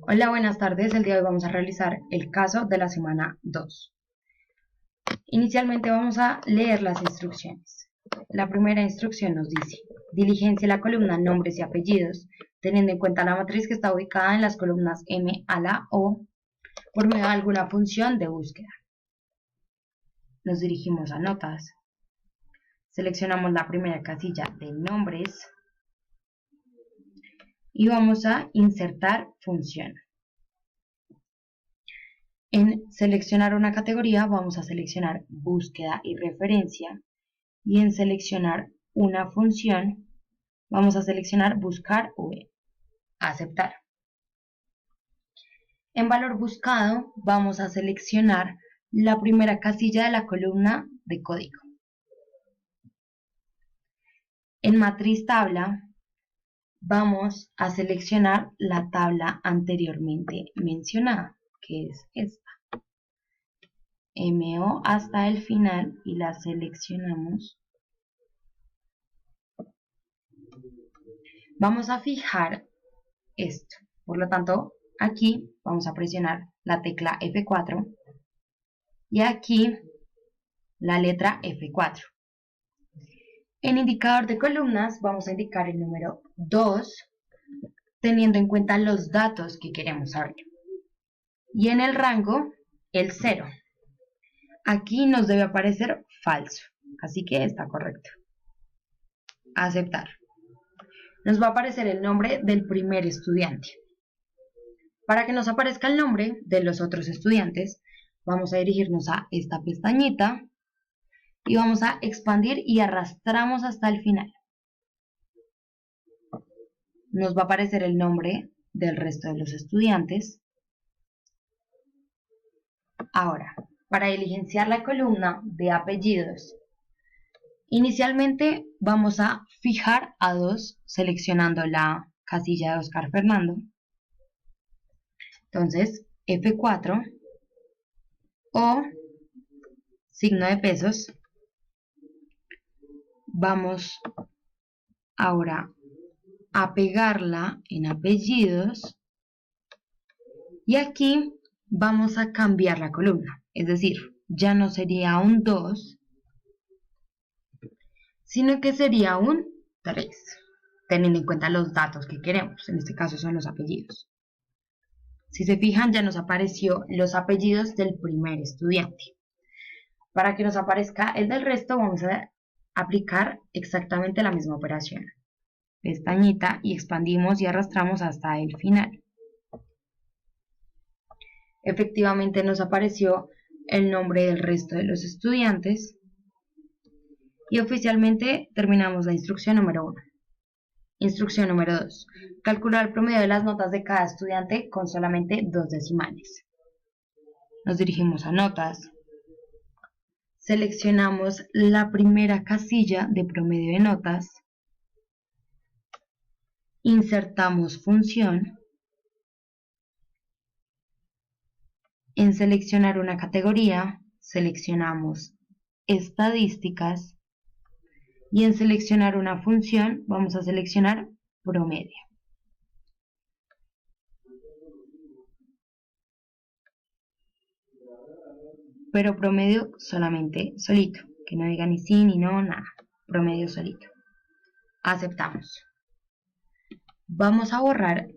Hola, buenas tardes. El día de hoy vamos a realizar el caso de la semana 2. Inicialmente vamos a leer las instrucciones. La primera instrucción nos dice: diligencia la columna nombres y apellidos, teniendo en cuenta la matriz que está ubicada en las columnas M a la O por medio de alguna función de búsqueda. Nos dirigimos a notas. Seleccionamos la primera casilla de nombres y vamos a insertar función. En seleccionar una categoría vamos a seleccionar búsqueda y referencia, y en seleccionar una función vamos a seleccionar buscar o aceptar. En valor buscado vamos a seleccionar la primera casilla de la columna de código. En matriz tabla vamos a seleccionar la tabla anteriormente mencionada, que es esta. MO hasta el final y la seleccionamos. Vamos a fijar esto, por lo tanto aquí vamos a presionar la tecla F4 y aquí la letra F4. En indicador de columnas vamos a indicar el número 2 teniendo en cuenta los datos que queremos saber, y en el rango el 0. Aquí nos debe aparecer falso, así que está correcto. Aceptar. Nos va a aparecer el nombre del primer estudiante. Para que nos aparezca el nombre de los otros estudiantes, vamos a dirigirnos a esta pestañita y vamos a expandir y arrastramos hasta el final. Nos va a aparecer el nombre del resto de los estudiantes. Ahora, para diligenciar la columna de apellidos, inicialmente vamos a fijar a 2 seleccionando la casilla de Oscar Fernando. Entonces, F4 o signo de pesos. Vamos ahora a pegarla en apellidos y aquí vamos a cambiar la columna, es decir, ya no sería un 2, sino que sería un 3, teniendo en cuenta los datos que queremos, en este caso son los apellidos. Si se fijan, ya nos apareció los apellidos del primer estudiante. Para que nos aparezca el del resto, vamos a aplicar exactamente la misma operación. Pestañita y expandimos y arrastramos hasta el final. Efectivamente nos apareció el nombre del resto de los estudiantes y oficialmente terminamos la instrucción número 1. Instrucción número 2. Calcular el promedio de las notas de cada estudiante con solamente 2 decimales. Nos dirigimos a notas. Seleccionamos la primera casilla de promedio de notas. Insertamos función. En seleccionar una categoría, seleccionamos estadísticas. Y en seleccionar una función, vamos a seleccionar promedio. Pero promedio solamente solito, que no diga ni sí, ni no, nada. Promedio solito. Aceptamos. Vamos a borrar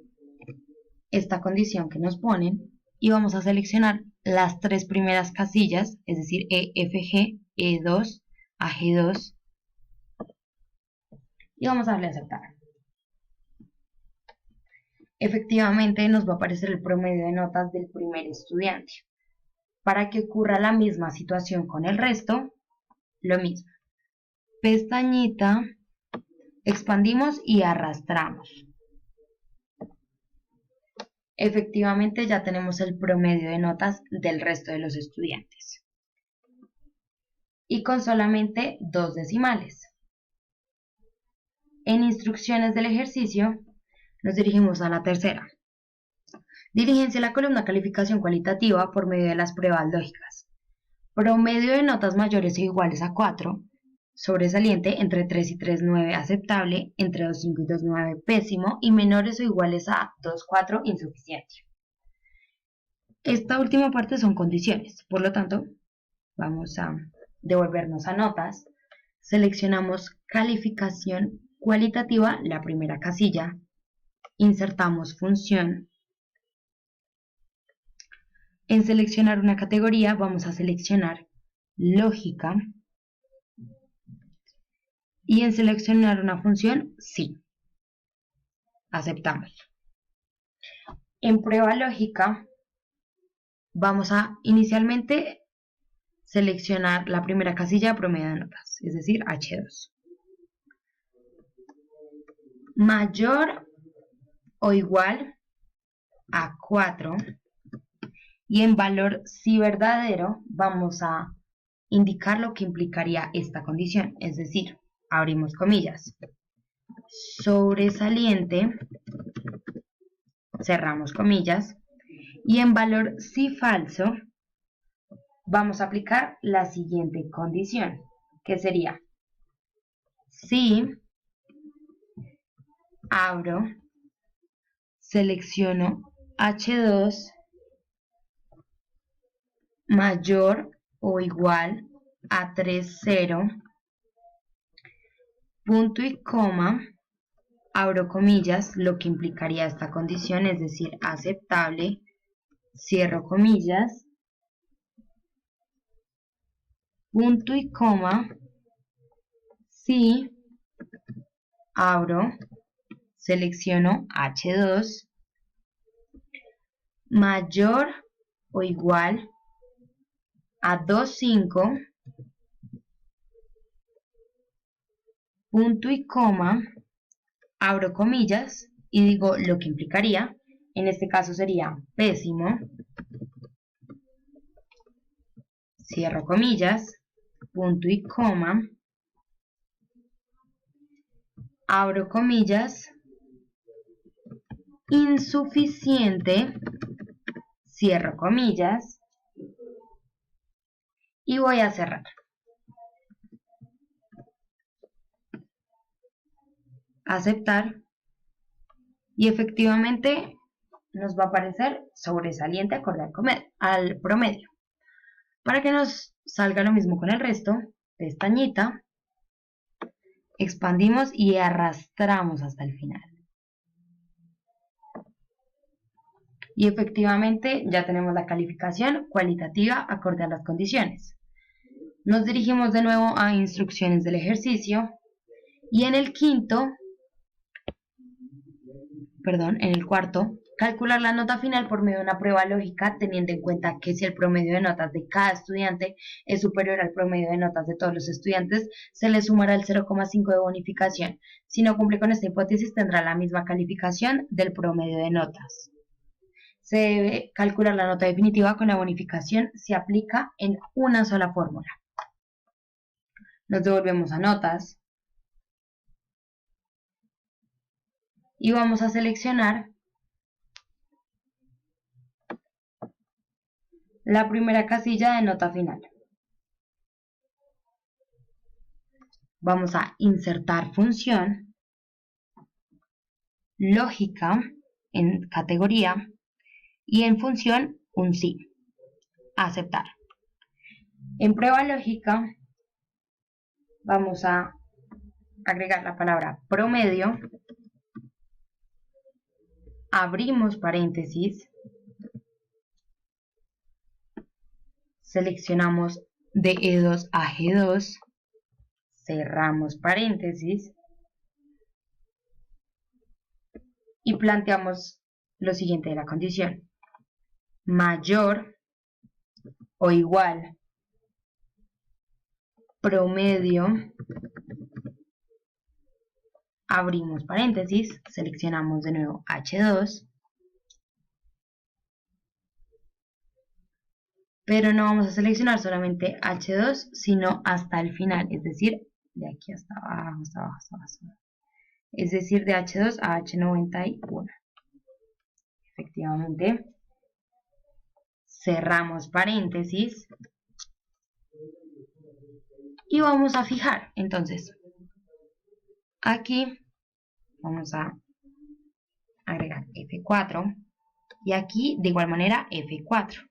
esta condición que nos ponen y vamos a seleccionar las 3 primeras casillas, es decir, EFG, E2, AG2, y vamos a darle a aceptar. Efectivamente nos va a aparecer el promedio de notas del primer estudiante. Para que ocurra la misma situación con el resto, lo mismo. Pestañita, expandimos y arrastramos. Efectivamente ya tenemos el promedio de notas del resto de los estudiantes. Y con solamente 2 decimales. En instrucciones del ejercicio, nos dirigimos a la tercera. Diligencia la columna calificación cualitativa por medio de las pruebas lógicas. Promedio de notas mayores o iguales a 4, sobresaliente entre 3 y 3,9 aceptable, entre 2,5 y 2,9 pésimo y menores o iguales a 2,4 insuficiente. Esta última parte son condiciones, por lo tanto, vamos a devolvernos a notas, seleccionamos calificación cualitativa, la primera casilla, insertamos función. En seleccionar una categoría vamos a seleccionar lógica y en seleccionar una función, sí. Aceptamos. En prueba lógica vamos a inicialmente seleccionar la primera casilla, promedio de notas, es decir, H2. Mayor o igual a 4 y en valor si verdadero vamos a indicar lo que implicaría esta condición, es decir, abrimos comillas, sobresaliente, cerramos comillas, y en valor si falso vamos a aplicar la siguiente condición, que sería si abro, selecciono H2 mayor o igual a 3,0, punto y coma, abro comillas, lo que implicaría esta condición, es decir, aceptable, cierro comillas, punto y coma, si abro, selecciono H2 mayor o igual a 2,5, punto y coma, abro comillas y digo lo que implicaría, en este caso sería pésimo, cierro comillas, punto y coma, abro comillas, insuficiente, cierro comillas, y voy a cerrar. Aceptar. Y efectivamente nos va a aparecer sobresaliente acorde al promedio. Para que nos salga lo mismo con el resto, pestañita, expandimos y arrastramos hasta el final. Y efectivamente ya tenemos la calificación cualitativa acorde a las condiciones. Nos dirigimos de nuevo a instrucciones del ejercicio y en el cuarto, calcular la nota final por medio de una prueba lógica teniendo en cuenta que si el promedio de notas de cada estudiante es superior al promedio de notas de todos los estudiantes, se le sumará el 0,5 de bonificación. Si no cumple con esta hipótesis, tendrá la misma calificación del promedio de notas. Se debe calcular la nota definitiva con la bonificación si aplica en una sola fórmula. Nos devolvemos a notas y vamos a seleccionar la primera casilla de nota final. Vamos a insertar función, lógica en categoría y en función un sí. Aceptar. En prueba lógica vamos a agregar la palabra promedio, abrimos paréntesis, seleccionamos de E2 a G2, cerramos paréntesis y planteamos lo siguiente de la condición: mayor o igual promedio, abrimos paréntesis, seleccionamos de nuevo H2, pero no vamos a seleccionar solamente H2, sino hasta el final, es decir, de aquí hasta abajo, hasta abajo, hasta abajo. Es decir, de H2 a H91. Efectivamente, cerramos paréntesis y vamos a fijar. Entonces, aquí vamos a agregar F4, y aquí de igual manera F4.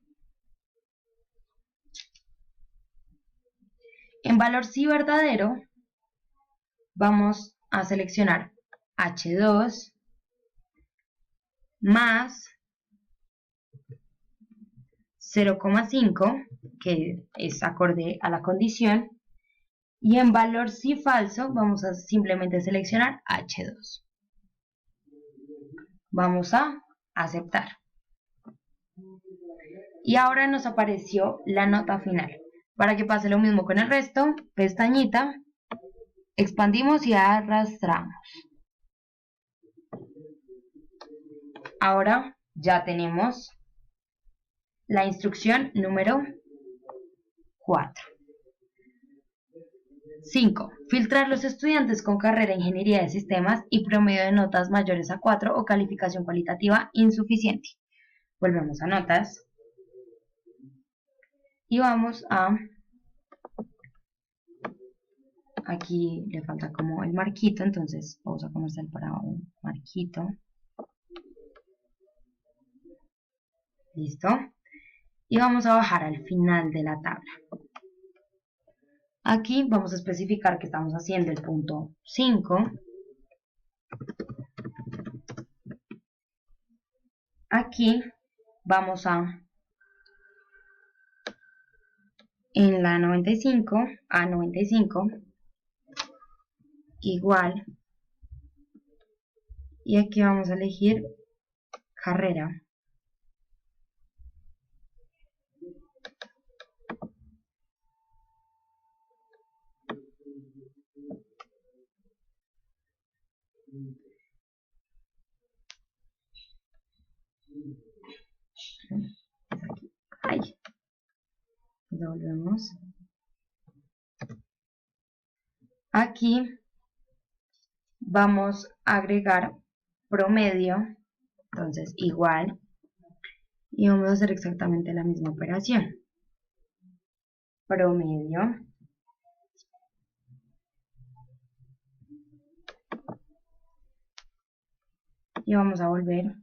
En valor sí verdadero vamos a seleccionar H2 más 0,5, que es acorde a la condición, y en valor sí falso vamos a simplemente seleccionar H2. Vamos a aceptar. Y ahora nos apareció la nota final. Para que pase lo mismo con el resto, pestañita, expandimos y arrastramos. Ahora ya tenemos la instrucción número 4. 5. Filtrar los estudiantes con carrera en Ingeniería de Sistemas y promedio de notas mayores a 4 o calificación cualitativa insuficiente. Volvemos a notas. Y vamos a... Aquí le falta como el marquito, entonces vamos a comenzar para un marquito. Listo. Y vamos a bajar al final de la tabla. Aquí vamos a especificar que estamos haciendo el punto 5. Aquí vamos en la 95, a 95, igual, y aquí vamos a elegir carrera. Ay, volvemos. Aquí vamos a agregar promedio, entonces igual, y vamos a hacer exactamente la misma operación. Promedio. Y vamos a volver.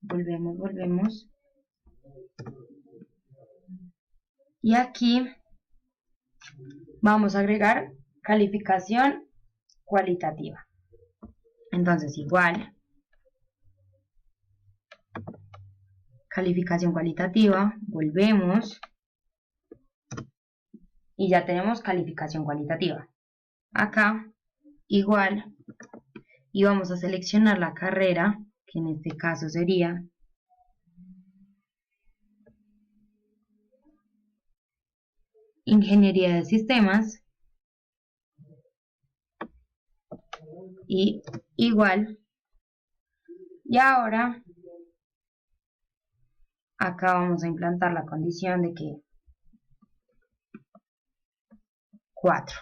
Volvemos. Y aquí vamos a agregar calificación cualitativa. Entonces igual, calificación cualitativa, volvemos y ya tenemos calificación cualitativa. Acá igual, y vamos a seleccionar la carrera, que en este caso sería Ingeniería de Sistemas, y igual, y ahora acá vamos a implantar la condición de que 4.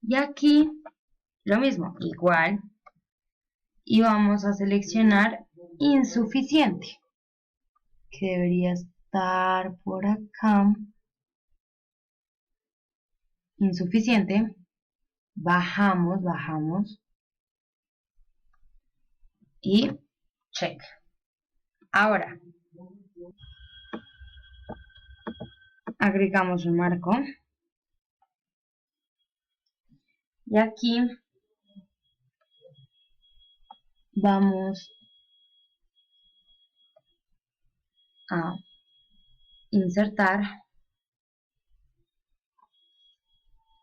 Y aquí lo mismo, igual, y vamos a seleccionar insuficiente, que debería estar por acá. Insuficiente, bajamos y check. Ahora agregamos un marco y aquí vamos a insertar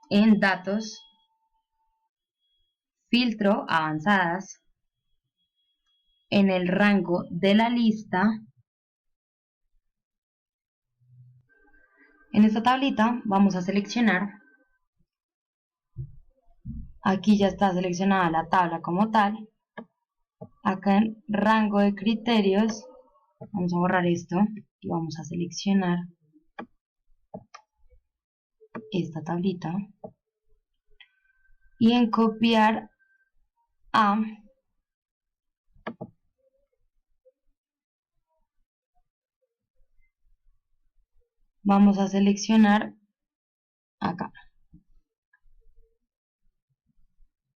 en datos, filtro avanzadas, en el rango de la lista. En esta tablita vamos a seleccionar, aquí ya está seleccionada la tabla como tal. Acá en rango de criterios vamos a borrar esto y vamos a seleccionar esta tablita y en copiar a vamos a seleccionar acá,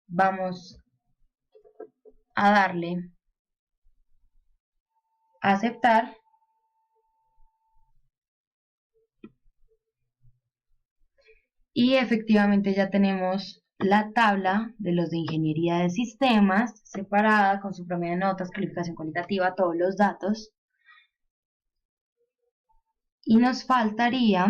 vamos a darle a aceptar. Y efectivamente ya tenemos la tabla de los de ingeniería de sistemas separada con su promedio de notas, calificación cualitativa, todos los datos. Y nos faltaría